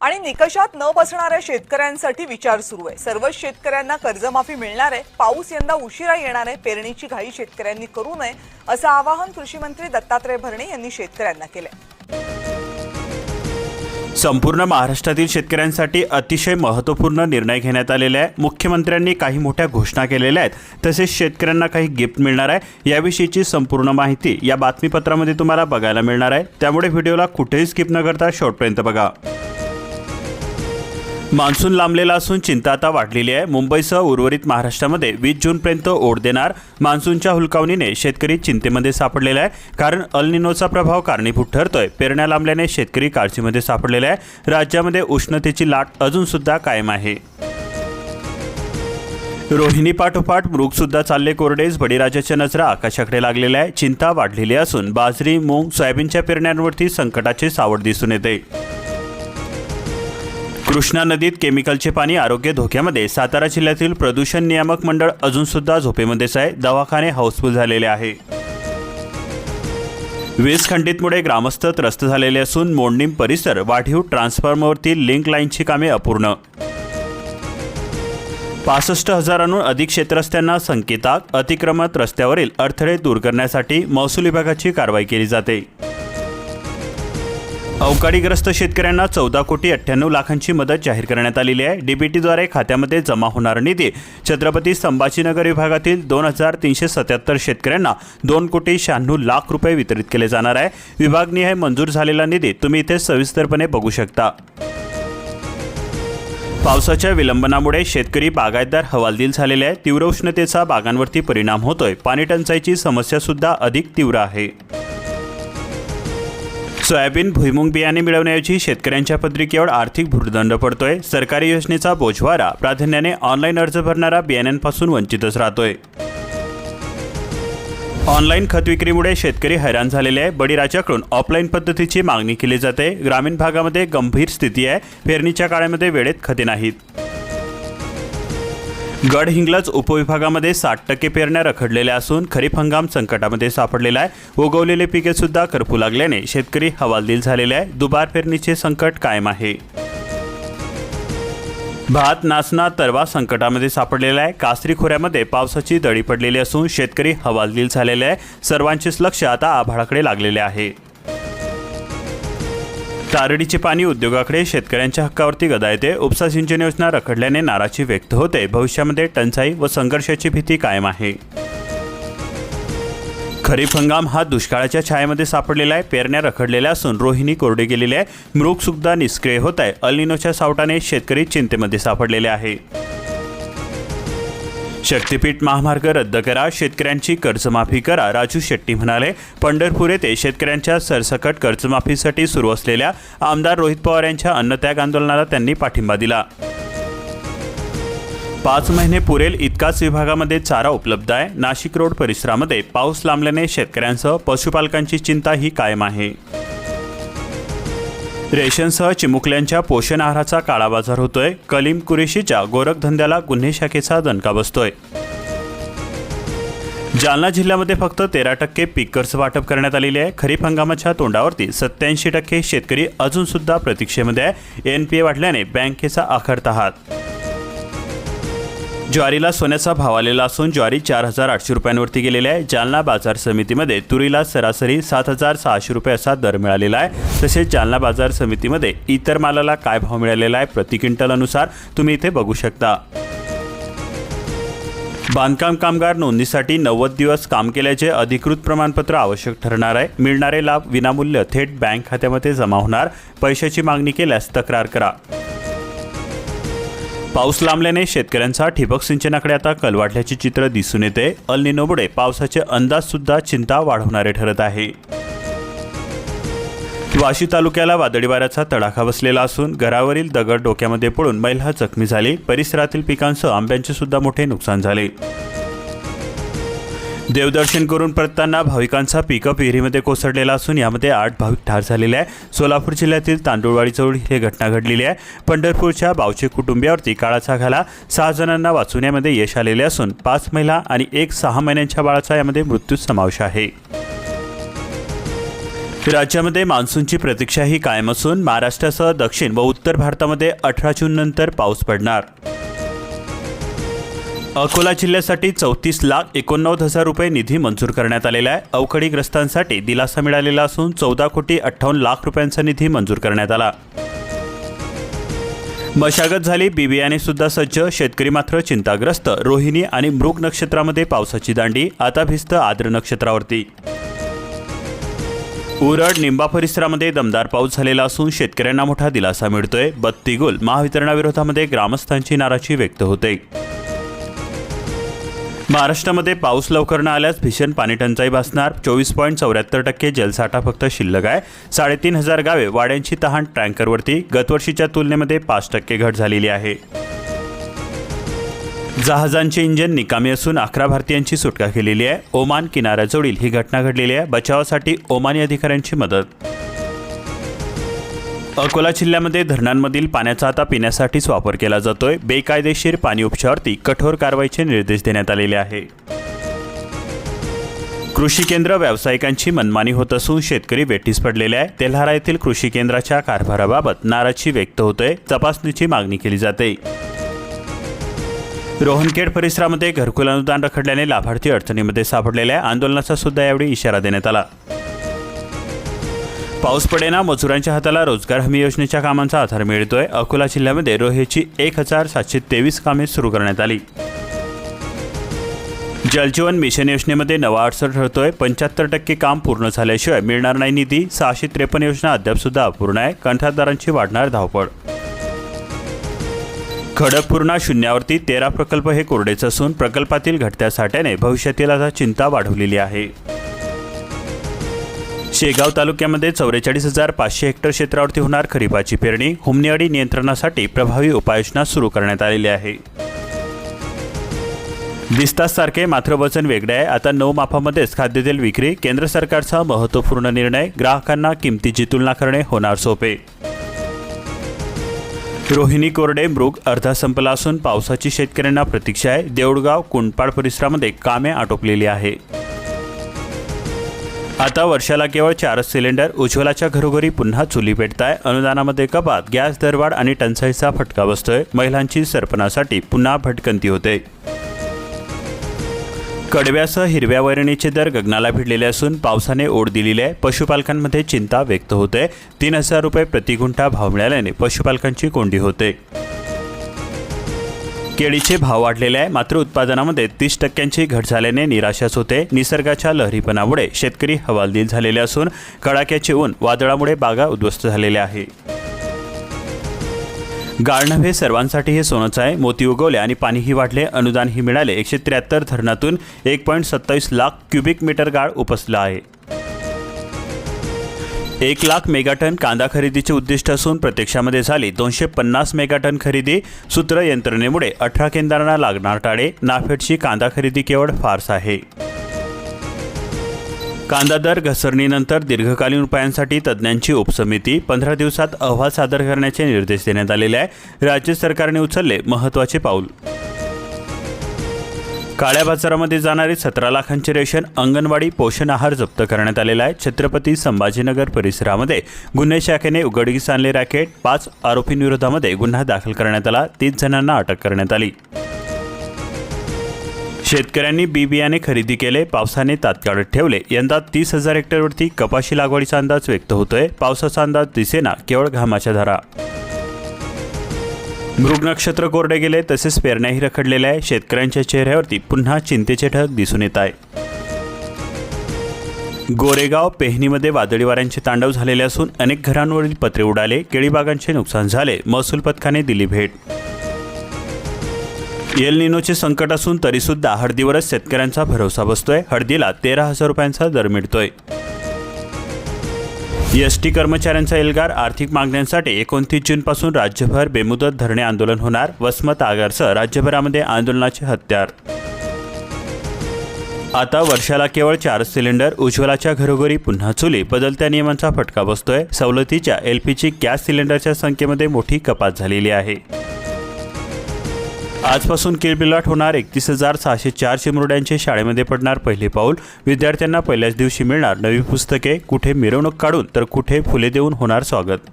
आणि निकषात न बसणाऱ्या शेतकऱ्यांसाठी विचार सुरू आहे। सर्व शेतकऱ्यांना कर्जमाफी मिळणार आहे। पाऊस यंदा उशिरा येणार आहे। पेरणीची घाई शेतकऱ्यांनी करू नये असं आवाहन कृषी मंत्री दत्तात्रय भरणे यांनी शेतकऱ्यांना केलं। संपूर्ण महाराष्ट्रातील शेतकऱ्यांसाठी अतिशय महत्त्वपूर्ण निर्णय घेण्यात आलेला आहे। मुख्यमंत्र्यांनी काही मोठ्या घोषणा केलेल्या आहेत, तसेच शेतकऱ्यांना काही गिफ्ट मिळणार आहे। याविषयीची संपूर्ण माहिती या बातमीपत्रामध्ये तुम्हाला बघायला मिळणार आहे, त्यामुळे व्हिडिओला कुठेही स्किप न करता शेवटपर्यंत बघा। मान्सून लांबलेला असून चिंता आता वाढलेली आहे। मुंबईसह उर्वरित महाराष्ट्रामध्ये 20 जूनपर्यंत ओढ देणार मान्सूनच्या हुलकावणीने शेतकरी चिंतेमध्ये सापडलेला आहे, कारण अल निनोचा प्रभाव कारणीभूत ठरतोय। पेरण्या लांबल्याने शेतकरी काळजीमध्ये सापडलेला आहे। राज्यामध्ये उष्णतेची लाट अजून सुद्धा कायम आहे। रोहिणी पाठोपाठ मृग सुद्धा चालले कोरडेच। बळीराजाच्या नजरा आकाशाकडे लागलेल्या आहे। चिंता वाढलेली असून बाजरी, मूग, सोयाबीनच्या पेरण्यांवरती संकटाचे सावट दिसून येते। कृष्णा नदीत केमिकलचे पाणी आरोग्य धोक्यामध्ये। सातारा जिल्ह्यातील प्रदूषण नियामक मंडळ अजून सुद्धा झोपेमध्येच आहे। दवाखाने हाऊसफुल झालेले आहे। वीज खंडितमुळे ग्रामस्थ त्रस्त झालेले असून मोडणीम परिसर वाढीव ट्रान्सफॉर्मरवरती लिंक लाईनची कामे अपूर्ण। 65,000हून अधिक शेतरस्त्यांना संकेताक। अतिक्रमत रस्त्यावरील अडथळे दूर करण्यासाठी महसूल विभागाची कारवाई केली जाते। अवकाळीग्रस्त शेतकऱ्यांना 14,98,00,000ची मदत जाहीर करण्यात आलेली आहे। डीबीटीद्वारे खात्यामध्ये जमा होणारा निधी छत्रपती संभाजीनगर विभागातील 2,377 शेतकऱ्यांना 2,96,00,000 रुपये वितरित केले जाणार आहे। विभागनिहाय मंजूर झालेला निधी तुम्ही इथे सविस्तरपणे बघू शकता। पावसाच्या विलंबनामुळे शेतकरी बागायतदार हवालदिल झालेले आहे। तीव्र उष्णतेचा बागांवरती परिणाम होतोय। पाणी टंचाईची समस्या सुद्धा अधिक तीव्र आहे। सोयाबीन, भुईमुग बियाणे मिळवण्याऐवजी शेतकऱ्यांच्या पत्रिकेवर आर्थिक भुर्दंड पडतोय। सरकारी योजनेचा बोजवारा प्राधान्याने ऑनलाईन अर्ज भरणारा बियाण्यांपासून वंचितच राहतोय। ऑनलाईन खत विक्रीमुळे शेतकरी हैराण झालेले आहे। बळीराजाकडून ऑफलाईन पद्धतीची मागणी केली जाते। ग्रामीण भागामध्ये गंभीर स्थिती आहे। पेरणीच्या काळामध्ये वेळेत खते नाहीत। गडहिंग्लज उपविभागामध्ये 60% पेरण्या रखडलेल्या असून खरीप हंगाम संकटामध्ये सापडलेला आहे। उगवलेले पिके सुद्धा करपू लागल्याने शेतकरी हवालदिल झालेले आहे। दुबार पेरणीचे संकट कायम आहे। भात, नाचणा, तरवा संकटामध्ये सापडलेला आहे। कासरी खोऱ्यामध्ये पावसाची दडी पडलेली असून शेतकरी हवालदिल झालेले आहे। सर्वांचेच लक्ष आता आभाळाकडे लागलेले आहे। तारडीचे पाणी उद्योगाकडे शेतकऱ्यांच्या हक्कावरती गदा येते। उपसा सिंचन योजना रखडल्याने नाराजी व्यक्त होते। भविष्यामध्ये टंचाई व संघर्षाची भीती कायम आहे। खरीप हंगाम हा दुष्काळाच्या छायेमध्ये सापडलेला आहे। पेरण्या रखडलेल्या असून रोहिणी कोरडे गेलेले आहे। मृग सुद्धा निष्क्रिय होत आहे। अल निनोच्या सावटाने शेतकरी चिंतेमध्ये सापडलेले आहे। शक्तीपीठ महामार्ग रद्द करा, शेतकऱ्यांची कर्जमाफी करा, राजू शेट्टी म्हणाले। पंढरपूर येथे शेतकऱ्यांच्या सरसकट कर्जमाफीसाठी सुरू असलेल्या आमदार रोहित पवार यांच्या अन्नत्याग आंदोलनाला त्यांनी पाठिंबा दिला। 5 महिने पुरेल इतकाच विभागामध्ये चारा उपलब्ध आहे। नाशिक रोड परिसरामध्ये पाऊस लांबल्याने शेतकऱ्यांसह पशुपालकांची चिंता ही कायम आहे। रेशनसह चिमुकल्यांच्या पोषण आहाराचा काळाबाजार होतोय। कलीम कुरेशीच्या गोरखधंद्याला गुन्हे शाखेचा दणका बसतोय। जालना जिल्ह्यामध्ये फक्त 13% पीक कर्ज वाटप करण्यात आलेले आहे। खरीप हंगामाच्या तोंडावरती 87% शेतकरी अजून सुद्धा प्रतीक्षेमध्ये आहे। एनपीए वाढल्याने बँकेचा आखडता हात। ज्वारीला सोन्याचा भाव आलेला असून ज्वारी 4,800 रुपयांवरती गेलेली आहे। जालना बाजार समितीमध्ये तुरीला सरासरी 7,600 रुपये असा दर मिळालेला आहे। तसेच जालना बाजार समितीमध्ये इतर मालाला काय भाव मिळालेला आहे प्रति क्विंटल अनुसार तुम्ही इथे बघू शकता। बांधकाम कामगार नोंदणीसाठी 90 दिवस काम केल्याचे अधिकृत प्रमाणपत्र आवश्यक ठरणार आहे। मिळणारे लाभ विनामूल्य थेट बँक खात्यामध्ये जमा होणार। पैशाची मागणी केल्यास तक्रार करा। पाऊस लांबल्याने शेतकऱ्यांचा ठिबक सिंचनाकडे आता कल वाढल्याचे चित्र दिसून येते। अल निनोमुळे पावसाचे अंदाज सुद्धा चिंता वाढवणारे ठरत आहे। वाशी तालुक्याला वादळी वाऱ्याचा तडाखा बसलेला असून घरावरील दगड डोक्यामध्ये पडून महिला जखमी झाली। परिसरातील पिकांसह आंब्यांचे सुद्धा मोठे नुकसान झाले। देवदर्शन करून परतताना भाविकांचा पिकअप विहिरीमध्ये कोसळलेला असून यामध्ये 8 भाविक ठार झालेले आहे। सोलापूर जिल्ह्यातील तांदुळवाडीजवळ ही घटना घडलेली आहे। पंढरपूरच्या बावचे कुटुंबियावरती काळाचा घाला। 6 जणांना वाचवण्यामध्ये यश आलेले असून 5 महिला आणि एक 6 महिन्यांच्या बाळाचा यामध्ये मृत्यू समावेश आहे। राज्यामध्ये मान्सूनची प्रतीक्षा ही कायम असून महाराष्ट्रासह दक्षिण व उत्तर भारतामध्ये 18 जून नंतर पाऊस पडणार. अकोला जिल्ह्यासाठी 34,89,000 रुपये निधी मंजूर करण्यात आलेला आहे. अवकाळीग्रस्तांसाठी दिलासा मिळालेला असून 14,58,00,000 रुपयांचा निधी मंजूर करण्यात आला. मशागत झाली, बी बियाणे सुद्धा सज्ज, शेतकरी मात्र चिंताग्रस्त. रोहिणी आणि मृग नक्षत्रामध्ये पावसाची दांडी, आता भिस्त आद्र नक्षत्रावरती. उरड निंबा परिसरामध्ये दमदार पाऊस झालेला असून शेतकऱ्यांना मोठा दिलासा मिळतोय. बत्तीगुल महावितरणाविरोधामध्ये ग्रामस्थांची नाराजी व्यक्त होते. महाराष्ट्रामध्ये पाऊस लवकर न आल्यास भीषण पाणीटंचाई भासणार. 24.74% जलसाठा फक्त शिल्लक आहे. 3,500 गावे, वाड्यांची तहान टँकरवरती. गतवर्षीच्या तुलनेमध्ये 5% घट झालेली आहे. जहाजांचे इंजिन निकामी असून 11 भारतीयांची सुटका केलेली आहे. ओमान किनाऱ्याजवळील ही घटना घडलेली आहे. बचावासाठी ओमानी अधिकाऱ्यांची मदत. अकोला जिल्ह्यामध्ये धरणांमधील पाण्याचा आता पिण्यासाठीच वापर केला जातोय. बेकायदेशीर पाणी उपशावरती कठोर कारवाईचे निर्देश देण्यात आलेले आहे. कृषी केंद्र व्यावसायिकांची मनमानी होत असून शेतकरी वेठीस पडलेले आहे. तेल्हारा येथील कृषी केंद्राच्या कारभाराबाबत नाराजी व्यक्त होते. तपासणीची मागणी केली जाते. रोहनखेड परिसरामध्ये घरकुल अनुदान रखडल्याने लाभार्थी अडचणीमध्ये सापडलेल्या आहे. आंदोलनाचा सुद्धा यावेळी इशारा देण्यात आला. पाऊस पडेना, मजुरांच्या हाताला रोजगार हमी योजनेच्या कामांचा आधार मिळतोय. अकोला जिल्ह्यामध्ये रोहेची 1,723 कामे सुरू करण्यात आली. जलजीवन मिशन योजनेमध्ये नवा अडसर ठरतोय. 75% काम पूर्ण झाल्याशिवाय मिळणार नाही निधी. 653 योजना अद्याप सुद्धा अपूर्ण आहे. कंत्राटदारांची वाढणार धावपळ. खडकपूर्णा शून्यावरती 13 प्रकल्प हे कोरडेच असून प्रकल्पातील घटत्या साठ्याने भविष्यातील आता चिंता वाढवलेली आहे. शेगाव तालुक्यामध्ये 44,500 हेक्टर क्षेत्रावरती होणार खरीपाची पेरणी. हुमणीअळी नियंत्रणासाठी प्रभावी उपाययोजना सुरू करण्यात आलेली आहे. दिसतात सारखे मात्र वजन वेगळे आहे. आता 9 मापामध्येच खाद्यतेल विक्री. केंद्र सरकारचा महत्त्वपूर्ण निर्णय. ग्राहकांना किमतीची तुलना करणे होणार सोपे. रोहिणी कोरडे मृग अर्धा संपला असून पावसाची शेतकऱ्यांना प्रतीक्षा आहे. देऊळगाव कुंडपाड परिसरामध्ये कामे आटोपलेली आहे. आता वर्षाला केवळ 4 सिलेंडर. उज्ज्वलाच्या घरोघरी पुन्हा चुली पेटताय. अनुदानामध्ये कपात, गॅस दरवाढ आणि टंचाईचा फटका बसतोय. महिलांची सरपणासाठी पुन्हा भटकंती होते. कडव्यासह हिरव्या वैरणीचे दर गगनाला भिडलेले असून पावसाने ओढ दिलेली आहे. पशुपालकांमध्ये चिंता व्यक्त होते. 3,000 रुपये प्रति गुंठा भाव मिळाल्याने पशुपालकांची कोंडी होते. केळीचे भाव वाढलेले आहे. मात्र उत्पादनामध्ये 30% घट झाल्याने निराशाच होते. निसर्गाच्या लहरीपणामुळे शेतकरी हवालदिल झालेले असून कडाक्याचे ऊन, वादळामुळे बागा उद्ध्वस्त झालेल्या आहे. गाळ नव्हे, सर्वांसाठी हे सोनंच आहे. मोती उगवले आणि पाणीही वाढले. अनुदानही मिळाले. 173 धरणातून 1.27 लाख क्युबिक मीटर गाळ उपसला आहे. 1 लाख मेगाटन कांदा खरेदीचे उद्दिष्ट असून प्रत्यक्षामध्ये झाली 250 मेगाटन खरेदी. सूत्र यंत्रणेमुळे 18 केंद्रांना लागणार टाळे. नाफेडची कांदा खरेदी केवळ फार्स आहे. कांदा दर घसरणीनंतर दीर्घकालीन उपायांसाठी तज्ज्ञांची उपसमिती. 15 दिवसात अहवाल सादर करण्याचे निर्देश देण्यात आलेले आहे. राज्य सरकारने उचलले महत्त्वाचे पाऊल. काळ्या बाजारामध्ये जाणारे 17 लाखांचे रेशन, अंगणवाडी, पोषण आहार जप्त करण्यात आलेला आहे. छत्रपती संभाजीनगर परिसरामध्ये गुन्हे शाखेने उघडकीस आणले रॅकेट. 5 आरोपींविरोधामध्ये गुन्हा दाखल करण्यात आला. 30 जणांना अटक करण्यात आली. शेतकऱ्यांनी बी बियाणे खरेदी केले. पावसाने तात्काळ ठेवले. यंदा 30,000 हेक्टरवरती कपाशी लागवडीचा अंदाज व्यक्त होतोय. पावसाचा अंदाज दिसेना, केवळ घामाच्या धारा. मृग नक्षत्र कोरडे गेले, तसेच पेरण्याही रखडलेल्या आहे. शेतकऱ्यांच्या चेहऱ्यावरती पुन्हा चिंतेचे ढग दिसून येत आहे. गोरेगाव पेहणीमध्ये वादळी वाऱ्यांचे तांडव झालेले असून अनेक घरांवरील पत्रे उडाले. केळीबागांचे नुकसान झाले. महसूल पथकाने दिली भेट. एल निनोचे संकट असून तरीसुद्धा हळदीवरच शेतकऱ्यांचा भरोसा बसतोय. हळदीला 13,000 रुपयांचा दर मिळतोय. एसटी कर्मचाऱ्यांचा एल्गार. आर्थिक मागण्यांसाठी 29 जूनपासून राज्यभर बेमुदत धरणे आंदोलन होणार. वसमत आगारसह राज्यभरामध्ये आंदोलनाचे हत्यार. आता वर्षाला केवळ 4 सिलेंडर. उज्ज्वलाच्या घरोघरी पुन्हा चुली. बदलत्या नियमांचा फटका बसतोय. सवलतीच्या LPG गॅस सिलेंडरच्या संख्येमध्ये मोठी कपात झालेली आहे. आजपासून किलबिलाट होणार 31,604 चिमुरड्यांचे शाळेमध्ये पडणार पहिले पाऊल. विद्यार्थ्यांना पहिल्याच दिवशी मिळणार नवी पुस्तके. कुठे मिरवणूक काढून तर कुठे फुले देऊन होणार स्वागत.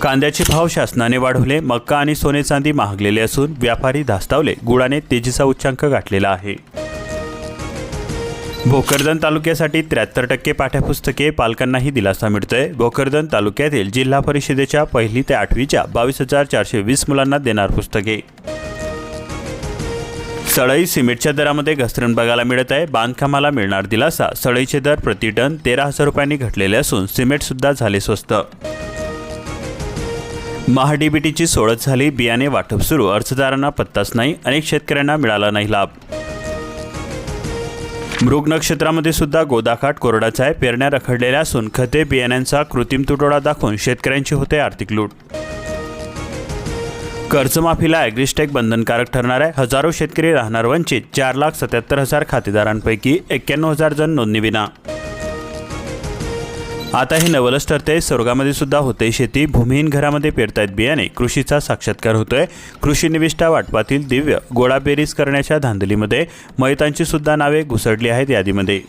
कांद्याचे भाव शासनाने वाढवले. मक्का आणि सोने चांदी महागलेले असून व्यापारी धास्तावले. गुळाने तेजीचा उच्चांक गाठलेला आहे. भोकरदन तालुक्यासाठी 73% पाठ्यपुस्तके. पालकांनाही दिलासा मिळतोय. भोकरदन तालुक्यातील जिल्हा परिषदेच्या 1ली ते 8वीच्या 22,420 मुलांना देणार पुस्तके. सळई सिमेंटच्या दरामध्ये घसरण बघायला मिळत आहे. बांधकामाला मिळणार दिलासा. सळईचे दर प्रति टन 13,000 रुपयांनी घटलेले असून सिमेंट सुद्धा झाले स्वस्त. महाडीबीटीची सोडत झाली. बियाणे वाटप सुरू. अर्जदारांना पत्ताच नाही. अनेक शेतकऱ्यांना मिळाला नाही लाभ. मृग नक्षत्रामध्ये सुद्धा गोदाकाठ कोरडाच आहे. पेरण्या रखडलेल्या असून खते बियाण्यांचा कृत्रिम तुटवडा दाखवून शेतकऱ्यांची होते आर्थिक लूट. कर्जमाफीला ॲग्रिस्टेक बंधनकारक ठरणार आहे. हजारो शेतकरी राहणार वंचित. 4,77,000 खातेदारांपैकी 91,000 जण नोंदणीविना. आता हे नवलच ठरते. स्वर्गामध्ये सुद्धा होते शेती. भूमिहीन घरामध्ये पेरतायत बियाणे. कृषीचा साक्षात्कार होतोय. कृषी निविष्ठा वाटपातील दिव्य गोळाबेरीज करण्याच्या धांदलीमध्ये मैतांची सुद्धा नावे घुसडली आहेत यादीमध्ये.